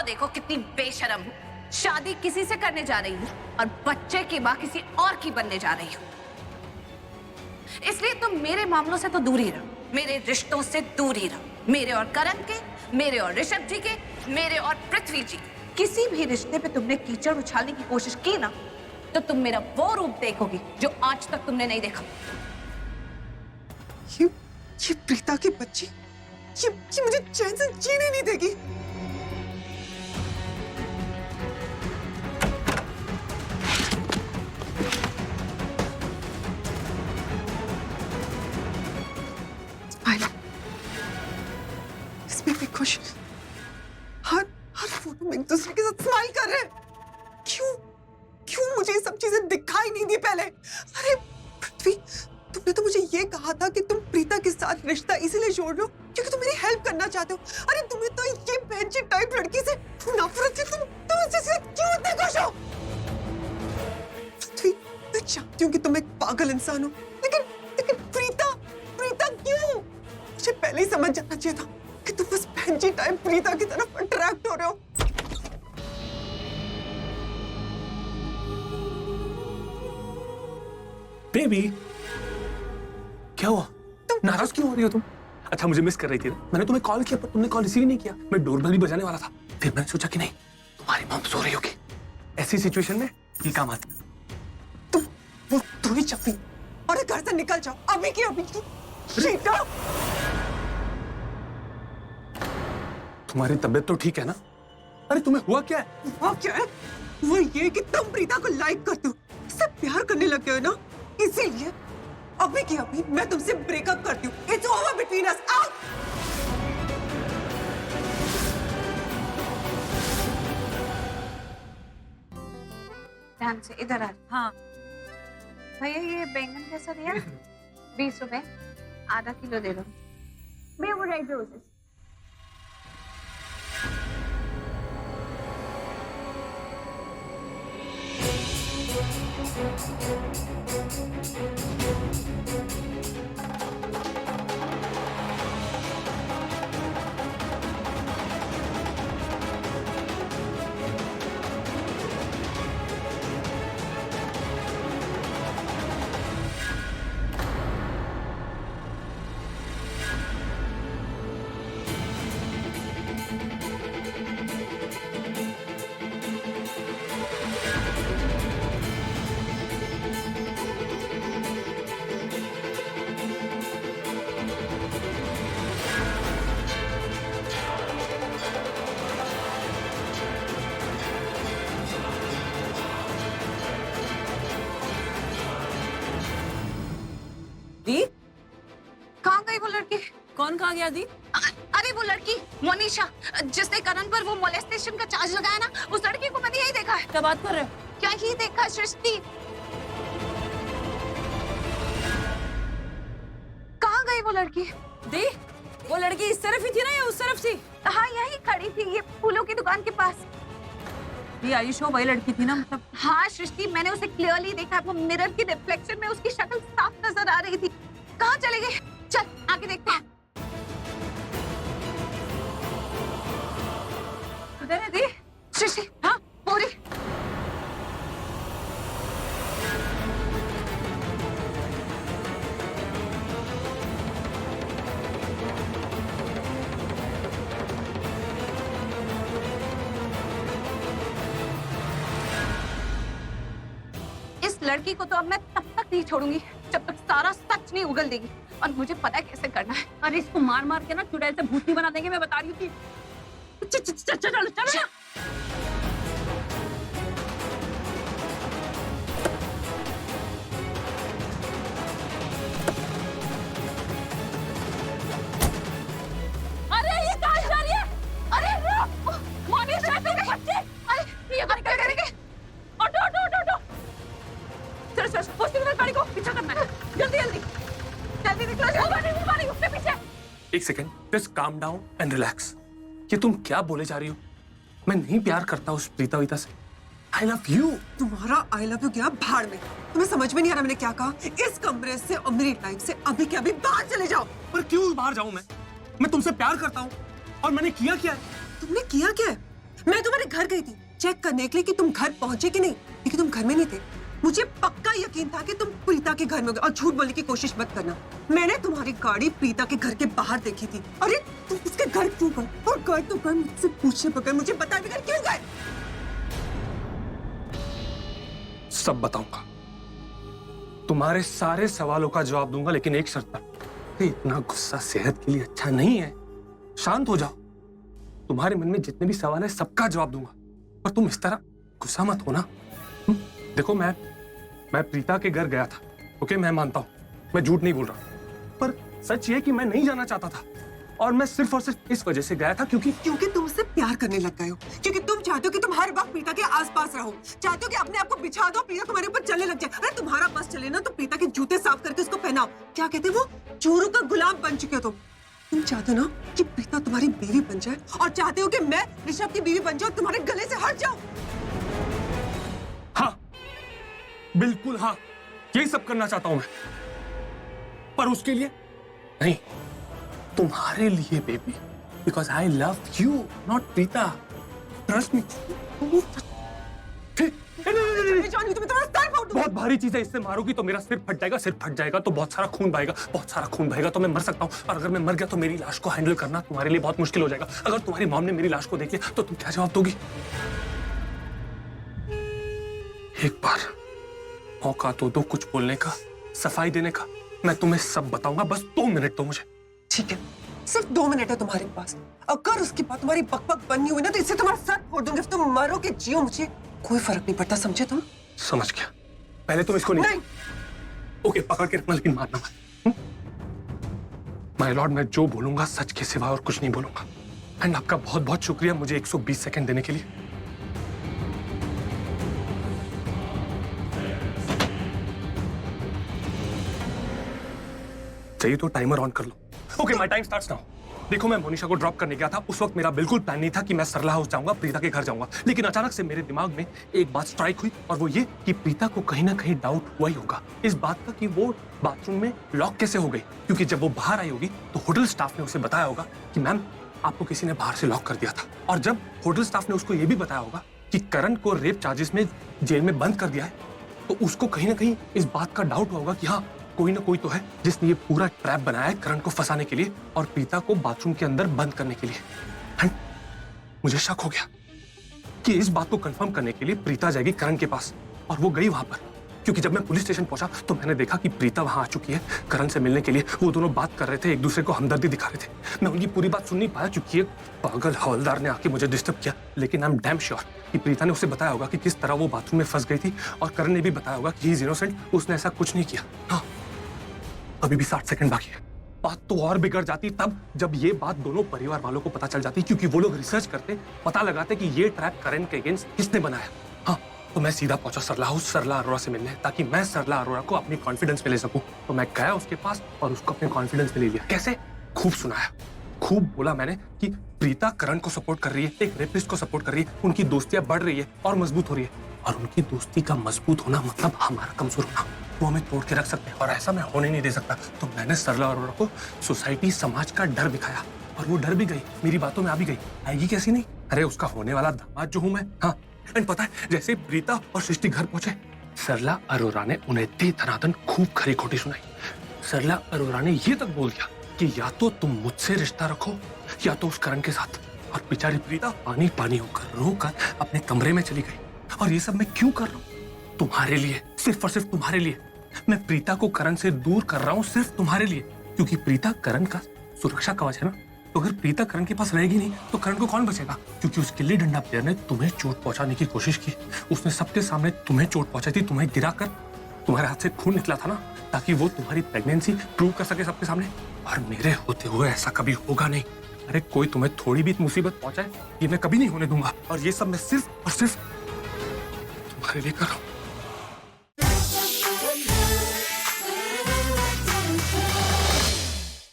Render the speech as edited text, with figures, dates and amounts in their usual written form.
देखो कितनी बेशर्म हूँ। शादी किसी से करने जा रही हूँ और बच्चे की माँ किसी और की बनने जा रही हूँ। इसलिए तुम मेरे मामलों से तो दूर ही रहो, मेरे रिश्तों से दूर ही रहो। मेरे और करण के, मेरे और ऋषभ जी के, मेरे और पृथ्वी जी, किसी भी रिश्ते पे तुमने कीचड़ उछालने की कोशिश की ना, तो तुम मेरा वो रूप देखोगी जो आज तक तुमने नहीं देखा। ये प्रीता की बच्ची, ये मुझे चैन से जीने नहीं देगी। इसमें भी खुश, हर फोटो में एक दूसरे के साथ स्माइल कर रहे हैं। क्यों मुझे ये सब चीजें दिखाई नहीं दी पहले? अरे पृथ्वी, तुमने तो मुझे ये कहा था कि तुम प्रीता के साथ रिश्ता इसीलिए जोड़ लो क्योंकि तुम मेरी हेल्प करना चाहते हो। अरे तुम्हें तो ये बहनची टाइप लड़की से नफरत है। तुम इससे क्यों इतने खुश हो? पृथ्वी, मैं जानती हूँ कि तुम एक पागल इंसान हो, लेकिन प्रीता क्यों? मुझे पहले ही समझ जाना चाहिए था कि तुम बस बहनची टाइप प्रीता की तरफ अट्रैक्ट हो रहे हो। बेबी, क्या हुआ? नाराज क्यों हो रही हो तुम? अच्छा, मुझे मिस कर रही थी ना? मैंने तुम्हें कॉल किया पर तुमने कॉल रिसीव नहीं किया। मैं डोरबेल भी बजाने वाला था, फिर मैंने सोचा कि नहीं, तुम्हारी मॉम सो रही होगी। ऐसी सिचुएशन में ये काम आती। तुम ही चपी, और घर से निकल जाओ अभी की अभी। तुम्हारी तबीयत तो ठीक है ना? अरे तुम्हें हुआ क्या है? वो ये कि तुम प्रीता को लाइक करते हो, उससे प्यार करने लग गए हो ना, इसीलिए अभी की अभी मैं तुमसे ब्रेकअप करती हूँ। It's over between us. Out. ध्यान से इधर आ। हाँ भैया ये बैंगन कैसा दिया? 20 रुपए, आधा किलो दे दो। भैया वो रेड रोजेस। दी, कहाँ गई वो लड़की? कौन कहाँ गया दी? अरे वो लड़की मोनिशा, जिसने करण पर वो मोलेस्टेशन का चार्ज लगाया ना, उस लड़की को मैंने यही देखा है। क्या बात कर रहे हो? क्या ही देखा सृष्टि? कहाँ गई वो लड़की? दी, वो लड़की इस तरफ ही थी ना या उस तरफ थी? हाँ यही खड़ी थी, ये फूलों की दुकान के पास। ये आयुष वो वही लड़की थी ना? मतलब हाँ सृष्टि, मैंने उसे क्लियरली देखा। वो मिरर की रिफ्लेक्शन में उसकी शक्ल साफ नजर आ रही थी। कहाँ चले गए? चल आगे देखते हैं। उधर है दी। सृष्टि, हाँ पूरी। इस लड़की को तो अब मैं तब तक नहीं छोड़ूंगी जब तक सारा सच नहीं उगल देगी, और मुझे पता है कैसे करना है। अरे इसको मार मार के ना चुड़ैल से भूतनी बना देंगे, मैं बता रही हूँ। चलो ना। अरे ये कहाँ जा रही है? अरे मोनिशा, तुम बच्चे, अरे ये क्या करेंगे? Auto auto auto auto. चलो हॉस्पिटल में गाड़ी को पीछा करना है। जल्दी जल्दी जल्दी निकलो। वो गाड़ी उसके पीछे। एक second, just calm down and relax. ये तुम क्या बोले जा रही हो? मैं नहीं प्यार करता उस प्रीता वीता से। I love you. तुम्हारा आई लव यू गया भाड़ में। तुम्हें समझ में नहीं आ रहा मैंने क्या कहा? इस कमरे से और मेरी लाइफ से अभी के अभी बाहर चले जाओ। पर क्यों बाहर जाऊं मैं तुमसे प्यार करता हूं और मैंने किया क्या है? तुमने किया क्या है? मैं तुम्हारे घर गई थी चेक करने के लिए कि तुम घर पहुंचे कि नहीं, लेकिन तुम घर में नहीं थे। मुझे पक्का यकीन था कि तुम प्रीता के घर में होगे, और झूठ बोलने की कोशिश मत करना। मैंने तुम्हारी गाड़ी प्रीता के घर के बाहर देखी थी। अरे तुम उसके घर क्यों गए? और गए तो गए मुझसे पूछे बगैर, मुझे बता बगैर क्यों गए? सब बताऊंगा, तुम्हारे सारे सवालों का जवाब दूंगा, लेकिन एक शर्त पर। इतना गुस्सा सेहत के लिए अच्छा नहीं है, शांत हो जाओ। तुम्हारे मन में जितने भी सवाल है सबका जवाब दूंगा, पर तुम इस तरह गुस्सा मत होना। देखो मैं प्रीता के घर गया था, ओके, मैं मानता हूं, मैं झूठ नहीं बोल रहा, पर सच ये कि मैं नहीं जाना चाहता था, और मैं सिर्फ और सिर्फ इस वजह से गया था क्योंकि तुम उससे प्यार करने लग गए हो, क्योंकि तुम चाहते हो कि तुम हर वक्त प्रीता के आसपास रहो, चाहते हो कि अपने आप को बिछा दो, प्रीता तुम्हारे ऊपर चलने लग जाए। अरे तुम्हारा बस चले ना तो प्रीता के जूते साफ करके उसको पहनाओ। क्या कहते हैं वो, चोरों का गुलाम बन चुके हो तुम चाहते हो ना कि प्रीता तुम्हारी बीवी बन जाए, और चाहते हो कि मैं ऋषभ की बीवी बन जाऊं, तुम्हारे गले से हट जाऊं। हाँ, बिल्कुल हाँ, यही सब करना चाहता हूं मैं, पर उसके लिए नहीं, तुम्हारे लिए baby, because I love you not Preeta, trust me. बहुत भारी चीज है, इससे मारोगी तो मेरा सिर फट जाएगा, सिर फट जाएगा तो बहुत सारा खून बहेगा, बहुत सारा खून बहेगा तो मैं मर सकता हूँ, और अगर मैं मर गया तो मेरी लाश को हैंडल करना तुम्हारे लिए बहुत मुश्किल हो जाएगा। अगर तुम्हारी मॉम ने मेरी लाश को देख लिया तो तुम क्या जवाब दोगी? एक बार मौका तो दो कुछ बोलने का, सफाई देने का। मैं तुम्हें सब बताऊंगा, बस 2 मिनट दो मुझे। ठीक है, सिर्फ 2 मिनट है तुम्हारे पास। अगर उसके बाद तुम्हारी बकबक बननी हुई ना तो इससे तुम्हारा सर फोड़ दूंगी। तुम मरो कि जियो मुझे कोई फर्क नहीं पड़ता, समझे तुम? समझ गया। पहले तुम इसको नहीं। ओके, पकड़ के रखना, लेकिन मारना मत। माय लॉर्ड, मैं जो बोलूंगा सच के सिवा और कुछ नहीं बोलूंगा। एंड आपका बहुत बहुत शुक्रिया मुझे 120 सेकंड देने के लिए। चाहिए तो टाइमर ऑन कर लो। Okay, my time starts now. देखो, मैं मोनिशा को ड्रॉप करने गया था, उस वक्त मेरा बिल्कुल प्लान नहीं था कि मैं सरला हाउस जाऊंगा, प्रीता के घर जाऊंगा, लेकिन अचानक से मेरे दिमाग में एक बात स्ट्राइक हुई, और वो ये कि प्रीता को कहीं ना कहीं डाउट हुआ ही होगा इस बात का कि वो बाथरूम में लॉक कैसे हो गई, क्योंकि जब वो बाहर आई होगी तो होटल स्टाफ ने उसे बताया होगा कि मैम आपको किसी ने बाहर से लॉक कर दिया था, और जब होटल स्टाफ ने उसको ये भी बताया होगा कि करण को रेप चार्जेस में जेल में बंद कर दिया है, तो उसको कहीं ना कहीं इस बात का डाउट होगा कि हाँ, कोई ना कोई तो है जिसने ये पूरा ट्रैप बनाया है करण को फंसाने के लिए और प्रीता को बाथरूम के अंदर बंद करने के लिए। एंड मुझे शक हो गया कि इस बात को कंफर्म करने के लिए प्रीता जाएगी करण के पास, और वो गई वहां पर, क्योंकि जब मैं पुलिस स्टेशन पहुंचा तो मैंने देखा कि प्रीता वहां आ चुकी है करण से मिलने के लिए। वो दोनों बात कर रहे थे, एक दूसरे को हमदर्दी दिखा रहे थे। मैं उनकी पूरी बात सुन नहीं पाया क्योंकि एक पागल हवलदार ने आके मुझे डिस्टर्ब किया, लेकिन आई एम डैम श्योर कि प्रीता ने उसे बताया होगा कि किस तरह वो बाथरूम में फंस गई थी, और करण ने भी बताया होगा कि ही इज इनोसेंट, उसने ऐसा कुछ नहीं किया। हाँ, अभी भी 60 सेकंड बाकी है। बात तो और बिगड़ जाती तब जब ये बात दोनों परिवार वालों को पता चल जाती, क्योंकि वो लोग रिसर्च करते, पता लगाते कि ये ट्रैप करण के अगेंस्ट किसने बनाया। हाँ, तो मैं सीधा पहुंचा सरला हाउस सरला अरोरा से मिलने, ताकि मैं सरला अरोरा को अपनी कॉन्फिडेंस में ले सकूं। तो मैं गया उसके पास और उसको अपने कॉन्फिडेंस में ले लिया। कैसे? खूब सुनाया, खूब बोला मैंने कि प्रीता करण को सपोर्ट कर रही है, एक रेपिस्ट को सपोर्ट कर रही है, उनकी दोस्तियां बढ़ रही है और मजबूत हो रही है, और उनकी दोस्ती का मजबूत होना मतलब हमारा कमजोर होना। वो हमें तोड़ के रख सकते हैं, और ऐसा मैं होने नहीं दे सकता। तो मैंने सरला अरोरा को सोसाइटी समाज का डर दिखाया, और वो डर भी गई, मेरी बातों में आ भी गई। आएगी कैसी नहीं? अरे उसका होने वाला दामाद जो हूं मैं। हाँ, एंड पता है, जैसे प्रीता और सृष्टि घर पहुंचे, सरला अरोरा ने उन्हें दे धनाधन खूब खरी खोटी सुनाई। सरला अरोरा ने ये तक बोल दिया कि या तो तुम मुझसे रिश्ता रखो या तो उस करण के साथ। और बेचारी प्रीता पानी पानी होकर रोकर अपने कमरे में चली गई। और ये सब मैं क्यों कर रहा हूँ? तुम्हारे लिए, सिर्फ और सिर्फ तुम्हारे लिए। मैं प्रीता को करण से दूर कर रहा हूँ सिर्फ तुम्हारे लिए, क्योंकि प्रीता करण का सुरक्षा कवच है ना। तो अगर प्रीता करण के पास रहेगी नहीं तो करण को कौन बचेगा? क्योंकि उस गिल्ली डंडा प्लेयर ने तुम्हें चोट पहुंचाने की कोशिश की, उसने सबके सामने तुम्हें चोट पहुंचाई थी, तुम्हें गिराकर तुम्हारे हाथ से खून निकला था ना, ताकि वो तुम्हारी प्रेगनेंसी प्रूव कर सके सबके सामने। और मेरे होते हुए ऐसा कभी होगा नहीं। अरे कोई तुम्हें थोड़ी भी मुसीबत पहुंचाए, ये मैं कभी नहीं होने दूंगा। और ये सब मैं सिर्फ और सिर्फ तुम्हारे लिए कर रहा हूँ।